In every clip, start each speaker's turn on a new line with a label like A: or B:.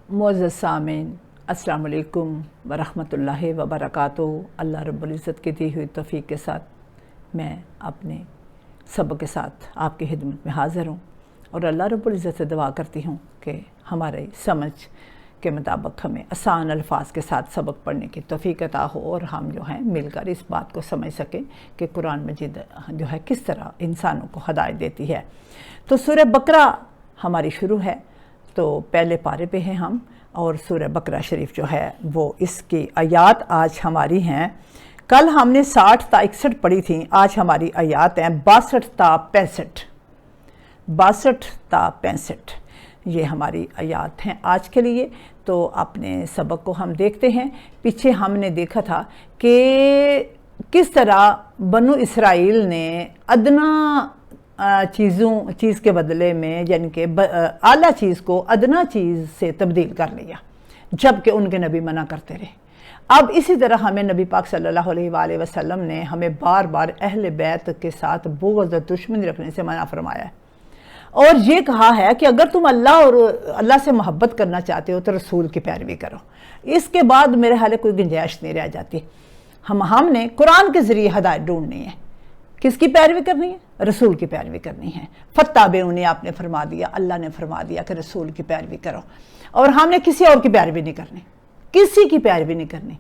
A: معزز سامعین، السلام علیکم ورحمۃ اللہ وبرکاتہ۔ اللہ رب العزت کی دی ہوئی توفیق کے ساتھ میں اپنے سبق کے ساتھ آپ کی خدمت میں حاضر ہوں، اور اللہ رب العزت سے دعا کرتی ہوں کہ ہمارے سمجھ کے مطابق ہمیں آسان الفاظ کے ساتھ سبق پڑھنے کی توفیق عطا ہو، اور ہم جو ہیں مل کر اس بات کو سمجھ سکیں کہ قرآن مجید جو ہے کس طرح انسانوں کو ہدایت دیتی ہے۔ تو سورہ بقرہ ہماری شروع ہے، تو پہلے پارے پہ ہیں ہم، اور سورہ بقرہ شریف جو ہے وہ اس کی آیات آج ہماری ہیں، کل ہم نے 60 تا 61 پڑھی تھیں، آج ہماری آیات ہیں 62 تا 65، 62 تا 65 یہ ہماری آیات ہیں آج کے لیے۔ تو اپنے سبق کو ہم دیکھتے ہیں۔ پیچھے ہم نے دیکھا تھا کہ کس طرح بنو اسرائیل نے ادنا چیز کے بدلے میں، یعنی کہ اعلیٰ چیز کو ادنا چیز سے تبدیل کر لیا، جبکہ ان کے نبی منع کرتے رہے۔ اب اسی طرح ہمیں نبی پاک صلی اللہ علیہ وآلہ وسلم نے ہمیں بار بار اہل بیت کے ساتھ بغض اور دشمنی رکھنے سے منع فرمایا ہے، اور یہ کہا ہے کہ اگر تم اللہ سے محبت کرنا چاہتے ہو تو رسول کی پیروی کرو۔ اس کے بعد میرے حال کوئی گنجائش نہیں رہ جاتی۔ ہم نے قرآن کے ذریعے ہدایت ڈھونڈنی ہے۔ کس کی پیروی کرنی ہے؟ رسول کی پیروی کرنی ہے۔ فتابعونی آپ نے فرما دیا، اللہ نے فرما دیا کہ رسول کی پیروی کرو، اور ہم نے کسی اور کی پیروی نہیں کرنی، کسی کی پیروی نہیں کرنی۔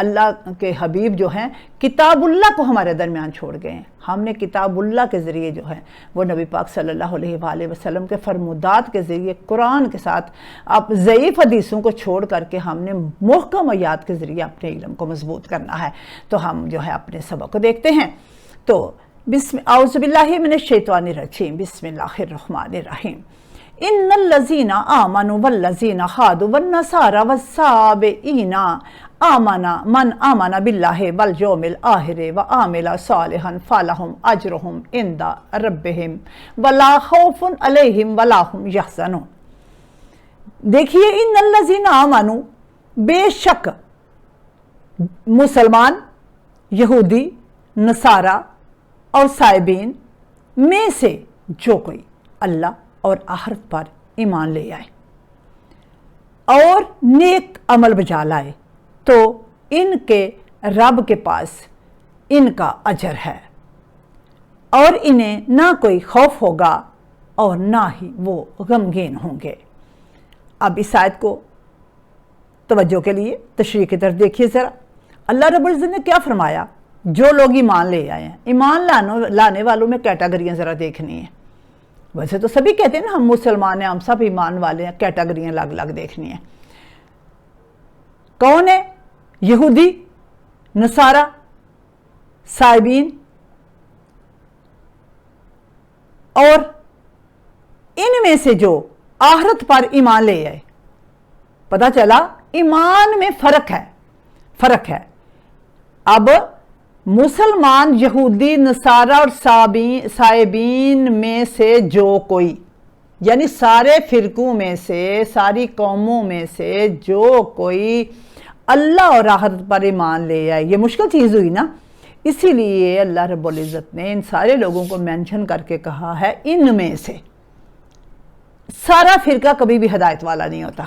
A: اللہ کے حبیب جو ہیں کتاب اللہ کو ہمارے درمیان چھوڑ گئے ہیں، ہم نے کتاب اللہ کے ذریعے جو ہے وہ نبی پاک صلی اللہ علیہ وآلہ وسلم کے فرمودات کے ذریعے قرآن کے ساتھ اب ضعیف حدیثوں کو چھوڑ کر کے ہم نے محکم آیات کے ذریعے اپنے علم کو مضبوط کرنا ہے۔ تو ہم جو ہے اپنے سبق کو دیکھتے ہیں۔ تو اعوذ باللہ من الشیطان الرجیم، بسم اللہ الرحمن الرحیم۔ ان الذین آمنوا والذین ہادوا والنصارى والصابئین من آمن باللہ والیوم الآخر وعمل صالحا فلہم اجرہم عند ربہم ولا خوف علیہم ولا هم یحزنون۔ دیکھیے، ان الذین آمنوا، بے شک مسلمان، یہودی، نصارہ اور صائبین میں سے جو کوئی اللہ اور آخرت پر ایمان لے آئے اور نیک عمل بجا لائے تو ان کے رب کے پاس ان کا اجر ہے، اور انہیں نہ کوئی خوف ہوگا اور نہ ہی وہ غمگین ہوں گے۔ اب اس آیت کو توجہ کے لیے تشریح کی طرف دیکھیے ذرا۔ اللہ رب العزت نے کیا فرمایا؟ جو لوگ ایمان لے آئے ہیں، ایمان لانے والوں میں کیٹیگریاں ذرا دیکھنی ہیں۔ ویسے تو سبھی کہتے ہیں نا ہم مسلمان ہیں، ہم سب ایمان والے ہیں، کیٹیگریاں الگ الگ دیکھنی ہیں۔ کون ہے؟ یہودی، نصارہ، صائبین، اور ان میں سے جو آخرت پر ایمان لے آئے۔ پتہ چلا ایمان میں فرق ہے۔ اب مسلمان، یہودی، نصارہ اور صائبین میں سے جو کوئی، یعنی سارے فرقوں میں سے، ساری قوموں میں سے جو کوئی اللہ اور آخرت پر ایمان لے آئے، یہ مشکل چیز ہوئی نا، اسی لیے اللہ رب العزت نے ان سارے لوگوں کو مینشن کر کے کہا ہے ان میں سے۔ سارا فرقہ کبھی بھی ہدایت والا نہیں ہوتا۔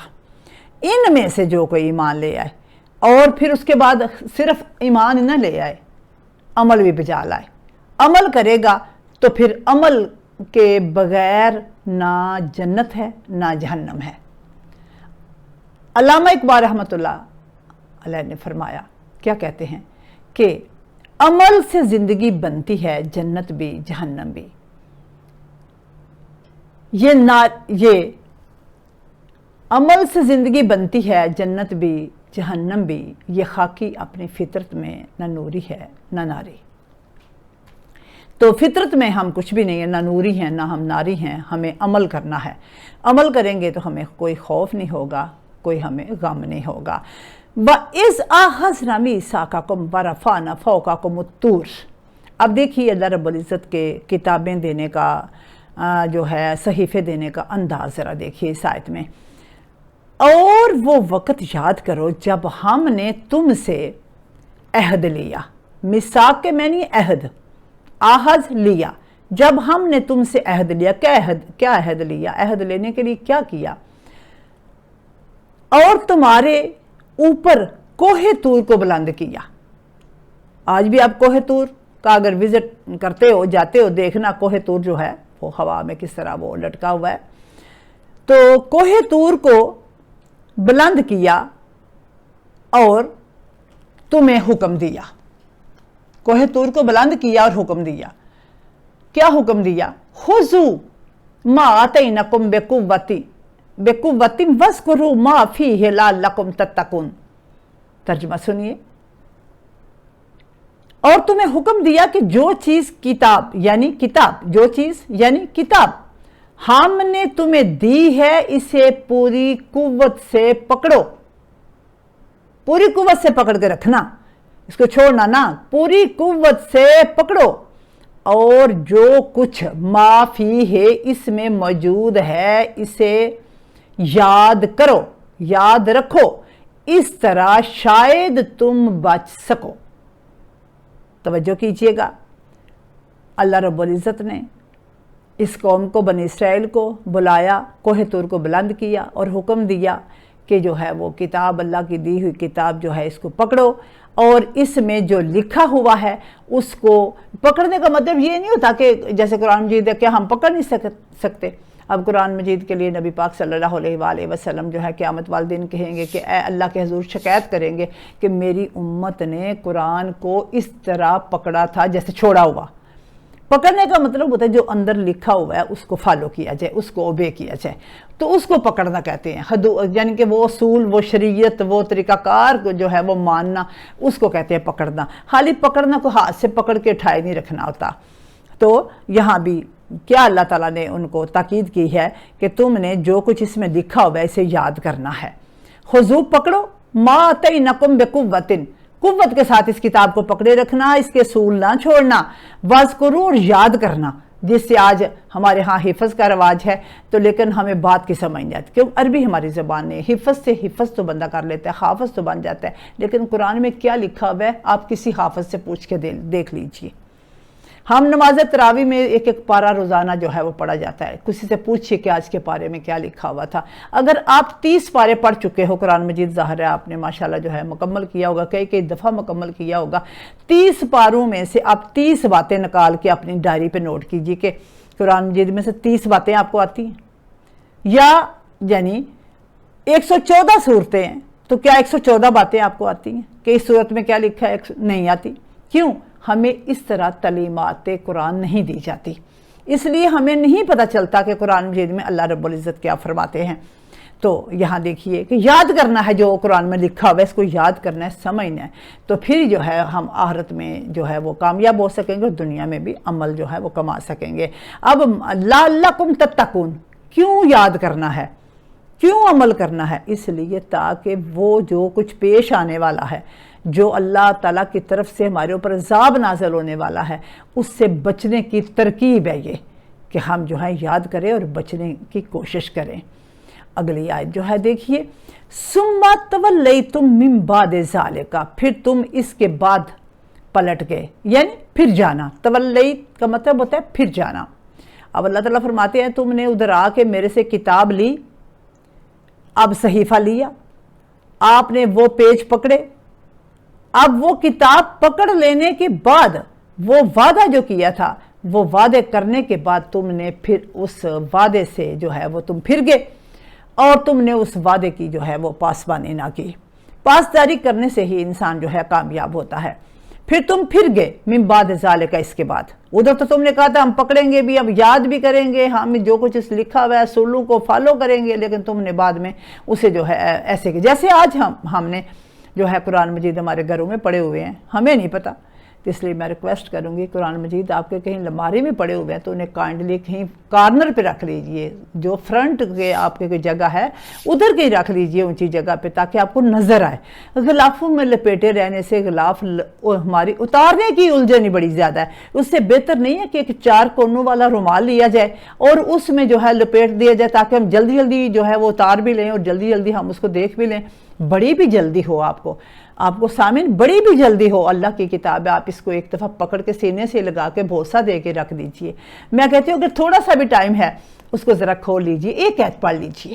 A: ان میں سے جو کوئی ایمان لے آئے، اور پھر اس کے بعد صرف ایمان نہ لے آئے، عمل بھی بجا لائے۔ عمل کرے گا تو پھر عمل کے بغیر نہ جنت ہے نہ جہنم ہے۔ علامہ اقبال رحمۃ اللہ علیہ نے فرمایا، کیا کہتے ہیں کہ عمل سے زندگی بنتی ہے، جنت بھی جہنم بھی۔ یہ عمل سے زندگی بنتی ہے، جنت بھی جہنم بھی، یہ خاکی اپنی فطرت میں نہ نوری ہے نہ ناری۔ تو فطرت میں ہم کچھ بھی نہیں ہیں، نہ نوری ہیں نہ ہم ناری ہیں، ہمیں عمل کرنا ہے۔ عمل کریں گے تو ہمیں کوئی خوف نہیں ہوگا، کوئی ہمیں غم نہیں ہوگا۔ وَإِذْ أَخَذْنَا مِيثَاقَكُمْ وَرَفَعْنَا فَوْقَكُمُ الطُّورَ۔ اب دیکھیے اللہ رب العزت کے کتابیں دینے کا جو ہے، صحیفے دینے کا انداز ذرا دیکھیے اس آیت میں۔ اور وہ وقت یاد کرو جب ہم نے تم سے عہد لیا۔ میثاق کے معنی عہد، آہد لیا، جب ہم نے تم سے عہد لیا۔ کیا عہد لیا؟ عہد لینے کے لیے کیا کیا؟ اور تمہارے اوپر کوہ تور کو بلند کیا۔ آج بھی آپ کوہ تور کا اگر وزٹ کرتے ہو، جاتے ہو، دیکھنا کوہ تور جو ہے وہ ہوا میں کس طرح وہ لٹکا ہوا ہے۔ تو کوہ تور کو بلند کیا اور تمہیں حکم دیا۔ کوہ تور کو بلند کیا اور حکم دیا۔ کیا حکم دیا؟ خذوا ما آتینکم بقوۃ واذکروا ما فیہ لعلکم تتقون۔ ترجمہ سنیے۔ اور تمہیں حکم دیا کہ جو چیز کتاب ہم نے تمہیں دی ہے اسے پوری قوت سے پکڑو، پوری قوت سے پکڑ کے رکھنا، اس کو چھوڑنا نہ، پوری قوت سے پکڑو، اور جو کچھ ما فیہ اس میں موجود ہے اسے یاد کرو، یاد رکھو، اس طرح شاید تم بچ سکو۔ توجہ کیجئے گا، اللہ رب العزت نے اس قوم کو، بنی اسرائیل کو بلایا، کوہ طور کو بلند کیا اور حکم دیا کہ جو ہے وہ کتاب، اللہ کی دی ہوئی کتاب جو ہے اس کو پکڑو، اور اس میں جو لکھا ہوا ہے اس کو پکڑنے کا مطلب یہ نہیں ہوتا کہ جیسے قرآن مجید ہے کہ ہم پکڑ نہیں سکتے۔ اب قرآن مجید کے لیے نبی پاک صلی اللہ علیہ وآلہ وسلم جو ہے قیامت والے دن کہیں گے کہ اے اللہ کے حضور شکایت کریں گے کہ میری امت نے قرآن کو اس طرح پکڑا تھا جیسے چھوڑا ہوا۔ پکڑنے کا مطلب ہوتا ہے جو اندر لکھا ہوا ہے اس کو فالو کیا جائے، اس کو اوبے کیا جائے، تو اس کو پکڑنا کہتے ہیں۔ یعنی کہ وہ اصول، وہ شریعت، وہ طریقہ کار کو جو ہے وہ ماننا، اس کو کہتے ہیں پکڑنا۔ خالی پکڑنا کو ہاتھ سے پکڑ کے اٹھائے نہیں رکھنا ہوتا۔ تو یہاں بھی کیا اللہ تعالیٰ نے ان کو تاکید کی ہے کہ تم نے جو کچھ اس میں لکھا ہوا ہے اسے یاد کرنا ہے۔ خذوا پکڑو، ما آتینکم بقوۃ، قوت کے ساتھ اس کتاب کو پکڑے رکھنا، اس کے اصول نہ چھوڑنا، واذکروا اور یاد کرنا، جس سے آج ہمارے ہاں حفظ کا رواج ہے تو لیکن ہمیں بات کی سمجھ نہیں آتی، کیوں عربی ہماری زبان ہے، حفظ سے حفظ تو بندہ کر لیتا ہے، حافظ تو بن جاتا ہے، لیکن قرآن میں کیا لکھا ہوا ہے آپ کسی حافظ سے پوچھ کے دیکھ لیجئے۔ ہم نماز تراویح میں ایک ایک پارہ روزانہ جو ہے وہ پڑھا جاتا ہے، کسی سے پوچھئے کہ آج کے پارے میں کیا لکھا ہوا تھا۔ اگر آپ 30 پارے پڑھ چکے ہو قرآن مجید، ظاہر ہے آپ نے ماشاءاللہ جو ہے مکمل کیا ہوگا، کئی دفعہ مکمل کیا ہوگا، 30 پاروں میں سے آپ 30 باتیں نکال کے اپنی ڈائری پہ نوٹ کیجئے کہ قرآن مجید میں سے 30 باتیں آپ کو آتی ہیں، یا یعنی 114 صورتیں ہیں تو کیا 114 باتیں آپ کو آتی ہیں کہ اس صورت میں کیا لکھا ہے؟ نہیں آتی۔ کیوں؟ ہمیں اس طرح تعلیمات قرآن نہیں دی جاتی، اس لیے ہمیں نہیں پتہ چلتا کہ قرآن مجید میں اللہ رب العزت کیا فرماتے ہیں۔ تو یہاں دیکھیے کہ یاد کرنا ہے جو قرآن میں لکھا ہوا ہے، اس کو یاد کرنا ہے، سمجھنا ہے، تو پھر جو ہے ہم آخرت میں جو ہے وہ کامیاب ہو سکیں گے اور دنیا میں بھی عمل جو ہے وہ کما سکیں گے۔ اب لعلکم تتقون کیوں یاد کرنا ہے، کیوں عمل کرنا ہے؟ اس لیے تاکہ وہ جو کچھ پیش آنے والا ہے، جو اللہ تعالیٰ کی طرف سے ہمارے اوپر عذاب نازل ہونے والا ہے، اس سے بچنے کی ترکیب ہے یہ کہ ہم جو ہے یاد کریں اور بچنے کی کوشش کریں۔ اگلی آیت جو ہے دیکھیے، ثم تولیتم من بعد ذالک، پھر تم اس کے بعد پلٹ گئے، یعنی پھر جانا۔ تولیت کا مطلب ہوتا ہے پھر جانا۔ اب اللہ تعالیٰ فرماتے ہیں تم نے ادھر آ کے میرے سے کتاب لی، اب صحیفہ لیا، آپ نے وہ پیج پکڑے، اب وہ کتاب پکڑ لینے کے بعد وہ وعدہ جو کیا تھا، وہ وعدے کرنے کے بعد تم نے پھر اس وعدے سے جو ہے وہ تم پھر گئے اور تم نے اس وعدے کی جو ہے وہ پاسبانی نہ کی۔ پاسداری کرنے سے ہی انسان جو ہے کامیاب ہوتا ہے۔ پھر تم پھر گئے من بعد ذالک، اس کے بعد ادھر تو تم نے کہا تھا ہم پکڑیں گے بھی، اب یاد بھی کریں گے، ہم جو کچھ اس لکھا ہوا ہے اصولوں کو فالو کریں گے، لیکن تم نے بعد میں اسے جو ہے ایسے کہ جیسے آج ہم نے جو ہے قرآن مجید ہمارے گھروں میں پڑے ہوئے ہیں، ہمیں نہیں پتہ، اس لیے میں ریکویسٹ کروں گی قرآن مجید آپ کے کہیں الماری میں پڑے ہوئے ہیں تو انہیں کائنڈلی کہیں کارنر پہ رکھ لیجئے، جو فرنٹ کے آپ کے کوئی جگہ ہے ادھر کہیں رکھ لیجئے اونچی جگہ پہ، تاکہ آپ کو نظر آئے۔ غلافوں میں لپیٹے رہنے سے غلاف ہماری اتارنے کی الجھن بڑی زیادہ ہے، اس سے بہتر نہیں ہے کہ ایک 4 کونوں والا رومال لیا جائے اور اس میں جو ہے لپیٹ دیا جائے تاکہ ہم جلدی جلدی جو ہے وہ اتار بھی لیں اور جلدی جلدی ہم اس کو دیکھ بھی لیں۔ بڑی بھی جلدی ہو آپ کو سامن، بڑی بھی جلدی ہو، اللہ کی کتاب ہے، آپ اس کو ایک دفعہ پکڑ کے سینے سے لگا کے بھوسا دے کے رکھ دیجئے۔ میں کہتی ہوں اگر تھوڑا سا بھی ٹائم ہے اس کو ذرا کھول لیجئے، ایک آیت پڑھ لیجئے،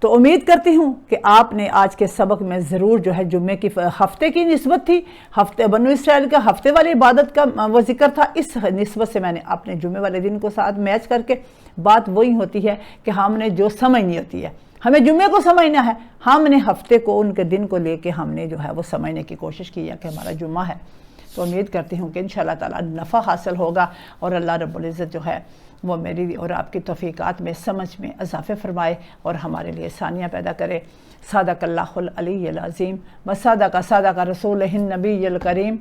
A: تو امید کرتی ہوں کہ آپ نے آج کے سبق میں ضرور جو ہے جمعے کی ہفتے کی نسبت تھی، ہفتے بنو اسرائیل کا ہفتے والی عبادت کا وہ ذکر تھا، اس نسبت سے میں نے اپنے جمعے والے دن کو ساتھ میچ کر کے، بات وہی ہوتی ہے کہ ہم نے جو سمجھنی ہوتی ہے، ہمیں جمعے کو سمجھنا ہے، ہم نے ہفتے کو ان کے دن کو لے کے ہم نے جو ہے وہ سمجھنے کی کوشش کی ہے کہ ہمارا جمعہ ہے۔ تو امید کرتی ہوں کہ انشاءاللہ تعالیٰ نفع حاصل ہوگا اور اللہ رب العزت جو ہے وہ میری اور آپ کی توفیقات میں سمجھ میں اضافے فرمائے اور ہمارے لیے آسانیاں پیدا کرے۔ صادق اللہ العلی العظیم و صادق رسولہ النبی الکریم۔